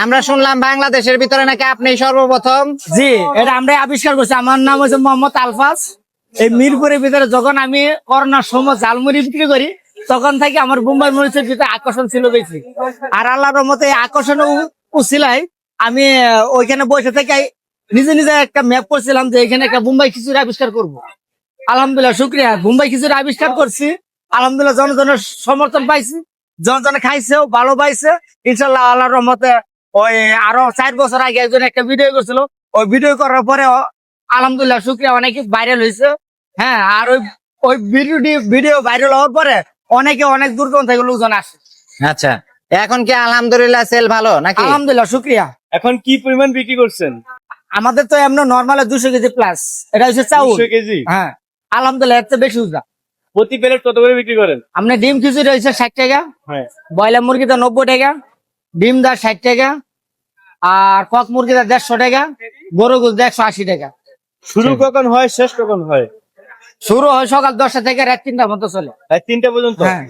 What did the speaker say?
আমরা শুনলাম বাংলাদেশের ভিতরে নাকি আপনি সর্বপ্রথম। জি, এটা আমরা আবিষ্কার করছি। আমার নাম হচ্ছে মোহাম্মদ আলফাজ। এই মিরপুরের ভিতরে যখন আমি করোনার সময় ঝালমুড়ি বিক্রি করি, তখন থেকে আমার বোম্বাই মরিচের ভিতরে আকর্ষণ ছিল বেশি। আর আল্লাহর রহমতে এই আকর্ষণ উছিলাই আমি ওইখানে বসে থেকে নিজে নিজে একটা ম্যাপ করছিলাম যে এখানে একটা বোম্বাই খিচুড়ি আবিষ্কার করব। আলহামদুলিল্লাহ, শুক্রিয়া। বোম্বাই খিচুড়ি আবিষ্কার করছি, আলহামদুলিল্লাহ জনজনের সমর্থন পাইছি, জনজনে খাইছেও, ভালো পাইছে ইনশাল্লাহ আল্লাহর রহমতে। ওই আরো 4 বছর আগে একজন একটা ভিডিও করছিল, ওই ভিডিও করার পরে আলহামদুলিল্লাহ শুক্রিয়া অনেক ভাইরাল হয়েছে। হ্যাঁ, আর ওই ভিডিও ভাইরাল হওয়ার পরে অনেকে অনেক দূর থেকে লোকজন আসে। আচ্ছা, এখন কি আলহামদুলিল্লাহ সেল ভালো নাকি? আলহামদুলিল্লাহ শুক্রিয়া। এখন কি পরিমাণ বিক্রি করছেন? আমাদের তো এমন নর্মাল 200 কেজি প্লাস, এটা হচ্ছে চাউল। 200 কেজি? হ্যাঁ, আলহামদুলিল্লাহ এর চেয়ে বেশি উজা। প্রতি প্লেট কত করে বিক্রি করেন? আপনি ডিম খিচুড়ি হচ্ছে 60 টাকা, হ্যাঁ। ব্রয়লার মুরগিতে 90 টাকা, ডিম দা 60 টাকা, আর কক মুরগিতে 150 টাকা, গরু গোস 180 টাকা। শুরু কখন হয়, শেষ কখন হয়? শুরু হয় সকাল 10টা থেকে রাত 3টা পর্যন্ত চলে। 3টা পর্যন্ত? হ্যাঁ।